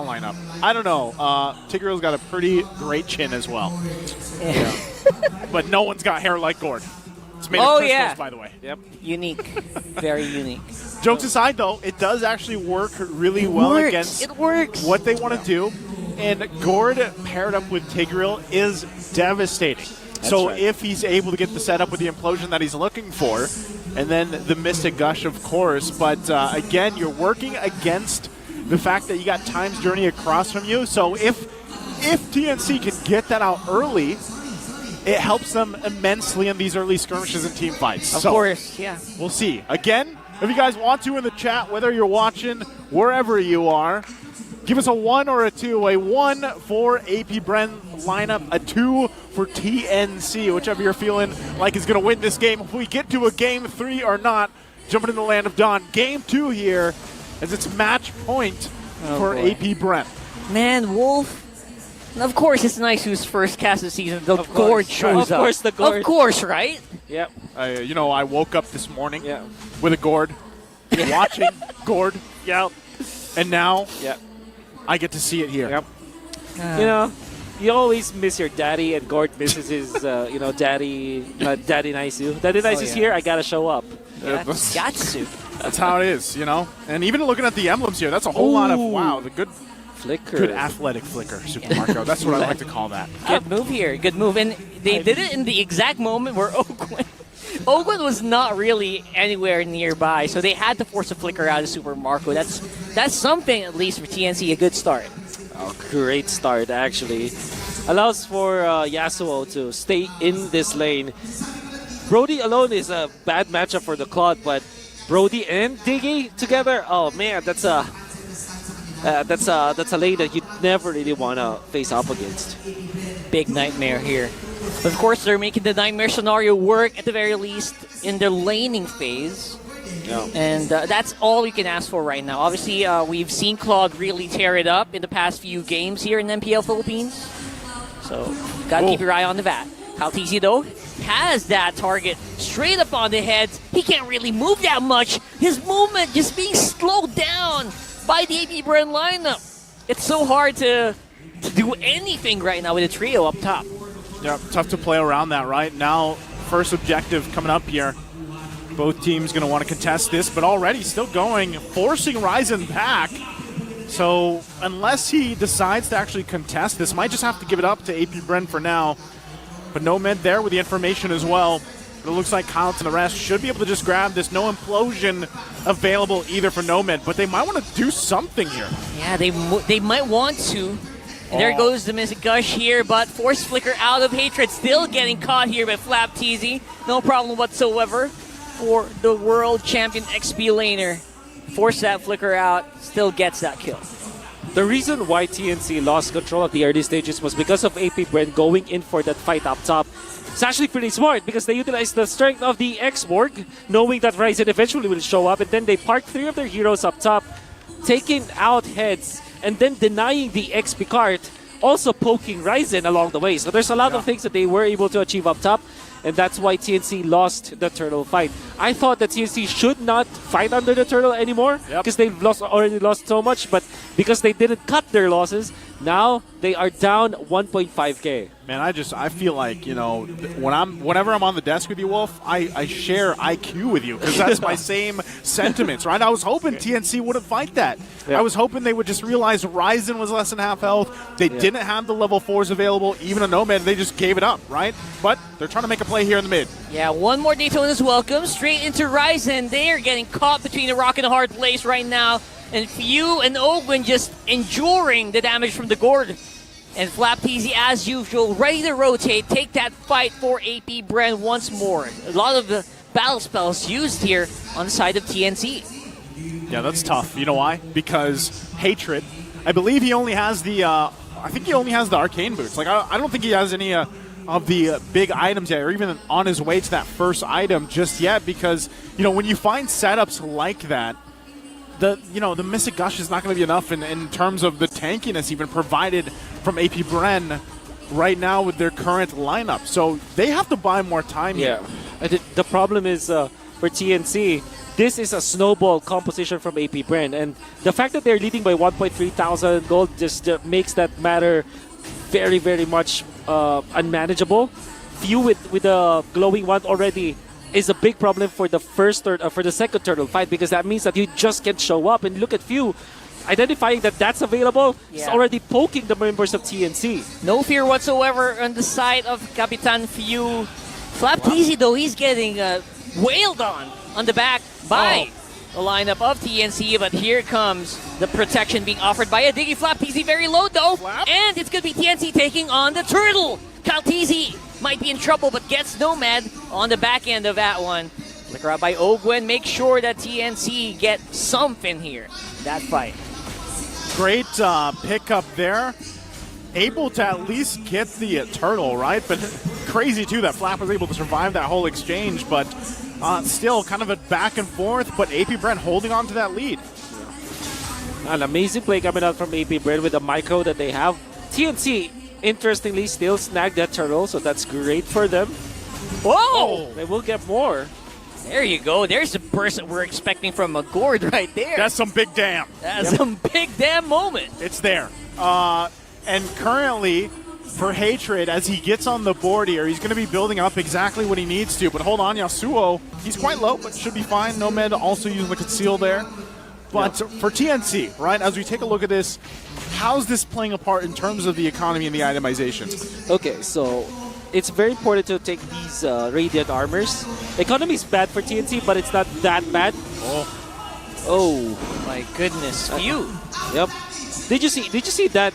lineup. I don't know. Tigreal's got a pretty great chin as well. Yeah. But no one's got hair like Gord. It's made of crystals, by the way. Yep. Unique. Very unique. Jokes aside, though, it does actually work really well against what they want to do. And Gord paired up with Tigreal is devastating. So if he's able to get the setup with the implosion that he's looking for, and then the Mystic Gush, of course. But again, you're working against the fact that you got Time's Journey across from you. So if TNC can get that out early, it helps them immensely in these early skirmishes and team fights. Of course, yeah. We'll see. Again, if you guys want to in the chat, whether you're watching wherever you are, give us a 1 or a 2. A 1 for APBREN lineup, a 2 for TNC, whichever you're feeling like is going to win this game. If we get to a game 3 or not, jumping in the land of dawn. Game 2 here as it's match point for APBREN. Man, Wolf. Of course, it's nice who's first cast of the season. The Gord shows up. Of course, the Gord. Of course, right? Yep. You know, I woke up this morning with a Gord, watching Gord. Yep. And now I get to see it here. Yep. You know, you always miss your daddy, and Gord misses his, daddy Naisu. Daddy Naisu's here, I got to show up. Got to. That's how it is, you know? And even looking at the emblems here, that's a whole lot of, wow, the good flicker. Good athletic flicker, Super Marco. That's what I like to call that. Good move here. Good move. And they did it in the exact moment where Oakland was not really anywhere nearby, so they had to force a flicker out of Super Marco. That's something, at least, for TNC, a good start. Oh, great start, actually. Allows for Yasuo to stay in this lane. Brody alone is a bad matchup for the Claude, but Brody and Diggy together, oh man, that's a lane that you never really want to face up against. Big nightmare here. Of course, they're making the nightmare scenario work at the very least in their laning phase. Yeah. And that's all you can ask for right now. Obviously, we've seen Claude really tear it up in the past few games here in MPL Philippines. So, gotta keep your eye on the VAT. Kaltizi, though, has that target straight up on the head. He can't really move that much. His movement just being slowed down by the APBREN lineup. It's so hard to do anything right now with a trio up top. Yeah, tough to play around that, right? Now, first objective coming up here. Both teams going to want to contest this, but already still going, forcing Ryzen back. So unless he decides to actually contest this, might just have to give it up to APBREN for now. But Nomad there with the information as well. But it looks like Kyle and the rest should be able to just grab this. No implosion available either for Nomad, but they might want to do something here. Yeah, they might want to. And there goes the Mystic Gush here, but Force Flicker out of Hatred, still getting caught here by Flap TZ. No problem whatsoever for the world champion XP laner. Force that Flicker out, still gets that kill. The reason why TNC lost control at the early stages was because of APBREN going in for that fight up top. It's actually pretty smart because they utilized the strength of the X-Borg, knowing that Ryzen eventually will show up, and then they parked 3 of their heroes up top, taking out heads, and then denying the XP cart, also poking Ryzen along the way. So there's a lot of things that they were able to achieve up top, and that's why TNC lost the turtle fight. I thought that TNC should not fight under the turtle anymore because they've already lost so much, but because they didn't cut their losses, now they are down 1.5k. Man, I feel like, you know, whenever I'm on the desk with you, Wolf, I share IQ with you because that's my same sentiments, right? I was hoping TNC wouldn't fight that. I was hoping they would just realize Ryzen was less than half health. They didn't have the level 4s available, even a Nomad. They just gave it up, right? But they're trying to make a play here in the mid. Yeah, one more Daytona is welcome. Straight into Ryzen. They are getting caught between a rock and a hard place right now. And Few and Oakland just enduring the damage from the Gord. And Flap TZ, as usual, ready to rotate, take that fight for APBREN once more. A lot of the battle spells used here on the side of TNC. Yeah, that's tough. You know why? Because Hatred, I believe he only has the, I think he only has the Arcane Boots. Like, I don't think he has any of the big items yet, or even on his way to that first item just yet, because, you know, when you find setups like that, the Mystic Gush is not going to be enough in terms of the tankiness even provided from APBREN right now with their current lineup. So they have to buy more time here. The problem is for TNC, this is a snowball composition from AP BREN. And the fact that they're leading by 1.3 thousand gold just makes that matter very, very much unmanageable. Few with a glowing wand already is a big problem for the for the second turtle fight, because that means that you just can't show up. And look at Few identifying that that's available. It's already poking the members of TNC. No fear whatsoever on the side of Capitan Few. Flapteasy though, he's getting wailed on the back by the lineup of TNC, but here comes the protection being offered by a Diggy. Flapteasy very low though, and it's going to be TNC taking on the turtle. Kalteasy might be in trouble, but gets Nomad on the back end of that one. Flicker out by Ogwen. Make sure that TNC get something here. That fight. Great pickup there. Able to at least get the turtle, right? But crazy, too, that Flap was able to survive that whole exchange. But still kind of a back and forth. But AP BREN holding on to that lead. An amazing play coming out from AP BREN with the micro that they have. TNC, interestingly, still snagged that turtle, so that's great for them. Whoa! They will get more. There you go. There's the burst that we're expecting from a Gord right there. That's some big damn. That's some big damn moment. It's there. And currently, for Hatred, as he gets on the board here, he's going to be building up exactly what he needs to. But hold on, Yasuo, he's quite low, but should be fine. Nomad also using the conceal there. But for TNC, right, as we take a look at this, how's this playing a part in terms of the economy and the itemization? Okay, so it's very important to take these Radiant Armors. Economy is bad for TNC, but it's not that bad. Oh my goodness, Few. Yep. Did you see that?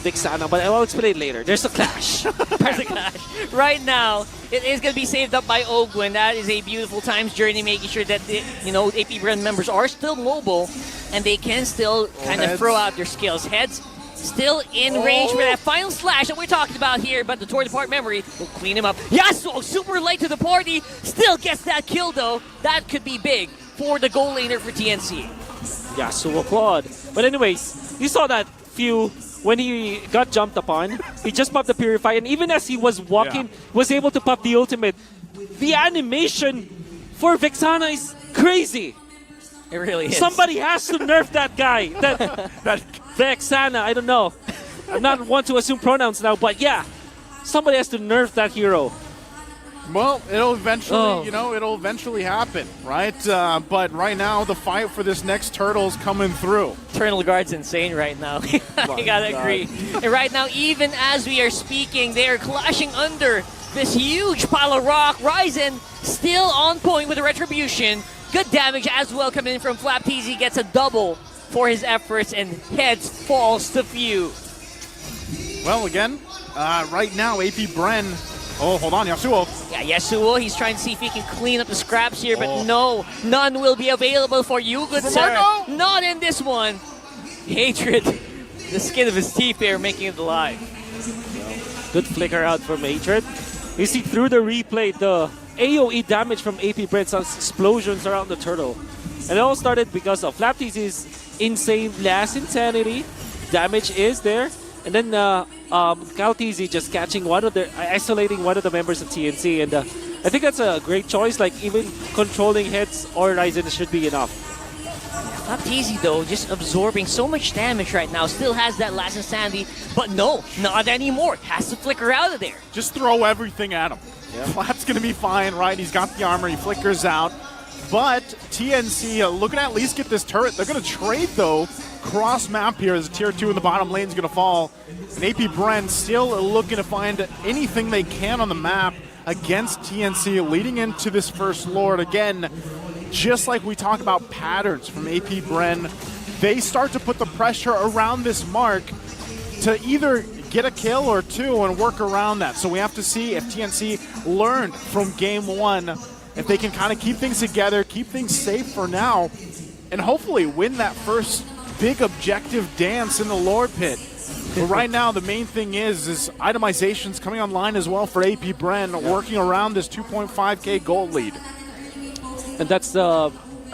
Vexana, but I'll explain later. There's a clash. There's a clash. Right now, it is going to be saved up by Ogwen. That is a beautiful times journey, making sure that AP BREN members are still mobile and they can still kind of throw out their skills. Heads still in range for that final slash that we're talking about here, but the Tour Depart memory will clean him up. Yasuo, super late to the party, still gets that kill though. That could be big for the goal laner for TNC. Yasuo Claude. But anyways, you saw that Few when he got jumped upon, he just popped the Purify, and even as he was walking, was able to pop the ultimate. The animation for Vexana is crazy. It really is. Somebody has to nerf that guy. That Vexana, I don't know. I'm not one to assume pronouns now, but yeah, somebody has to nerf that hero. Well, it'll eventually, it'll eventually happen, right? But right now, the fight for this next turtle is coming through. Eternal Guard's insane right now. I gotta agree. And right now, even as we are speaking, they are clashing under this huge pile of rock. Ryzen still on point with the Retribution. Good damage as well coming in from Flapteasy. Gets a double for his efforts, and heads falls to Few. Well, again, right now, AP BREN. Oh, hold on, Yasuo. Yeah, Yasuo, he's trying to see if he can clean up the scraps here, but no, none will be available for you, good sir. Not in this one. Hatred, the skin of his teeth there, making it alive. Good flicker out from Hatred. You see through the replay, the AoE damage from AP BREN sounds explosions around the turtle. And it all started because of Flapteasy's insane last insanity. Damage is there. And then Kalteasy just catching isolating one of the members of TNC, and I think that's a great choice. Like even controlling heads or Ryzen should be enough. Flapteasy though, just absorbing so much damage right now. Still has that last insanity, but no, not anymore. Has to flicker out of there. Just throw everything at him. Yeah. Flap's gonna be fine, right? He's got the armor. He flickers out. But TNC looking to at least get this turret. They're gonna trade though. Cross map here as a tier 2 in the bottom lane is going to fall. And AP BREN still looking to find anything they can on the map against TNC leading into this first Lord. Again, just like we talk about patterns from AP BREN, they start to put the pressure around this mark to either get a kill or two and work around that. So we have to see if TNC learned from game 1, if they can kind of keep things together, keep things safe for now, and hopefully win that first big objective dance in the Lord Pit. But right now, the main thing is itemizations coming online as well for AP BREN, working around this 2.5k gold lead. And that's a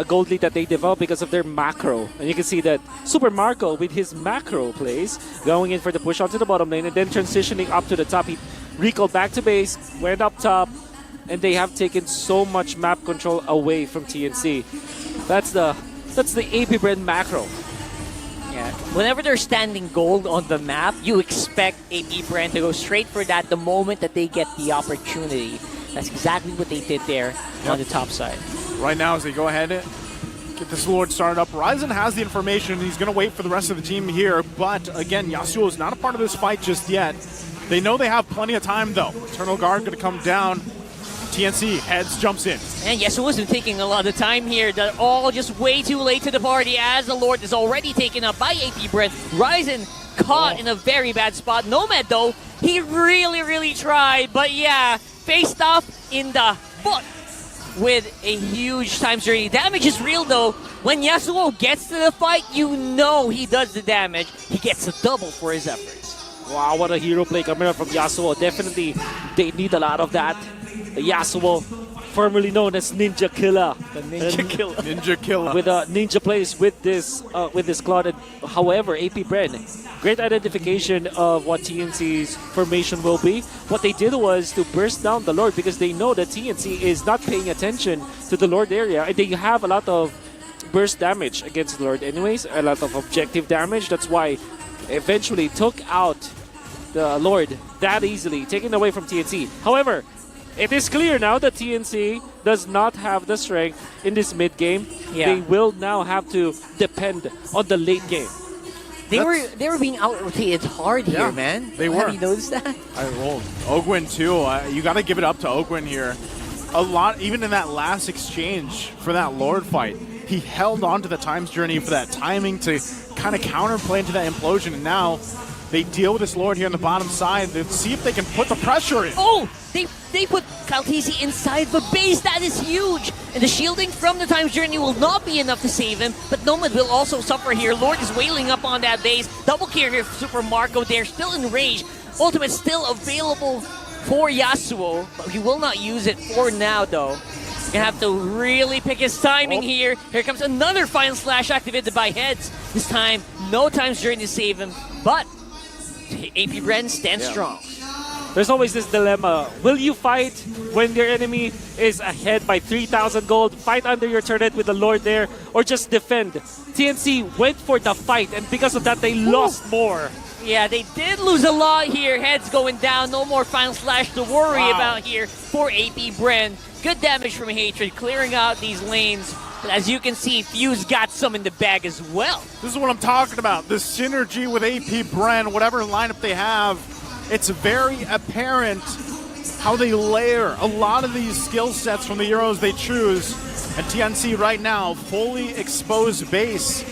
gold lead that they developed because of their macro. And you can see that Super Marco with his macro plays, going in for the push onto the bottom lane and then transitioning up to the top. He recalled back to base, went up top, and they have taken so much map control away from TNC. That's the APBREN macro. Yeah. Whenever they're standing gold on the map, you expect APBREN to go straight for that the moment that they get the opportunity. That's exactly what they did there on the top side. Right now, as they go ahead and get this Lord started up, Ryzen has the information. He's going to wait for the rest of the team here. But again, Yasuo is not a part of this fight just yet. They know they have plenty of time, though. Eternal Guard going to come down. TNC heads, jumps in. And Yasuo wasn't taking a lot of time here. They're all just way too late to the party as the Lord is already taken up by APBREN. Ryzen caught in a very bad spot. Nomad, though, he really tried. But yeah, faced off in the foot with a huge times journey. Damage is real, though. When Yasuo gets to the fight, you know he does the damage. He gets a double for his efforts. Wow, what a hero play coming up from Yasuo. Definitely, they need a lot of that. Yasuo, formerly known as Ninja Killer. The Ninja Killer. Ninja Killer. With ninja plays with this Claude. However, APBREN, great identification of what TNC's formation will be. What they did was to burst down the Lord because they know that TNC is not paying attention to the Lord area. And they have a lot of burst damage against the Lord anyways, a lot of objective damage. That's why eventually took out the Lord that easily, taken away from TNC. However, it is clear now that TNC does not have the strength in this mid game. Yeah. They will now have to depend on the late game. They were being out-rotated hard here, man. They were. Have you noticed that? I rolled. Ogwin, too. You got to give it up to Ogwin here. A lot, even in that last exchange for that Lord fight, he held on to the times journey for that timing to kind of counterplay into that implosion. And now they deal with this Lord here on the bottom side. Let's see if they can put the pressure in. Oh, they put Kaltisi inside the base. That is huge. And the shielding from the times journey will not be enough to save him. But Nomad will also suffer here. Lord is wailing up on that base. Double kill here for Super Marco there. Still in range. Ultimate still available for Yasuo. But he will not use it for now, though. Gonna have to really pick his timing here. Here comes another Final Slash activated by Heads. This time, no times journey to save him. But APBREN stands strong. There's always this dilemma. Will you fight when your enemy is ahead by 3,000 gold, fight under your turret with the Lord there, or just defend? TNC went for the fight, and because of that, they lost more. Yeah, they did lose a lot here. Heads going down. No more Final Slash to worry about here for APBREN. Good damage from Hatred, clearing out these lanes. But as you can see, Fuse got some in the bag as well. This is what I'm talking about. The synergy with APBREN, whatever lineup they have, it's very apparent how they layer a lot of these skill sets from the heroes they choose. And TNC right now, fully exposed base,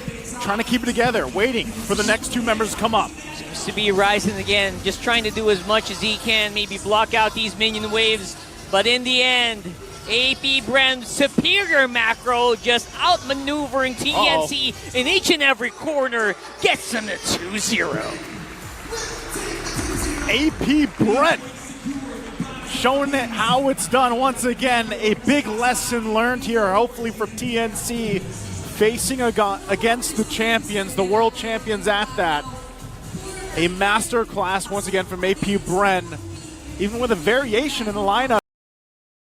trying to keep it together, waiting for the next two members to come up. Seems to be Ryzen again, just trying to do as much as he can, maybe block out these minion waves. But in the end, APBREN's superior macro just outmaneuvering TNC in each and every corner, gets them to 2-0. APBREN showing it how it's done once again. A big lesson learned here, hopefully for TNC, facing against the champions, the world champions at that. A master class once again from APBREN, even with a variation in the lineup.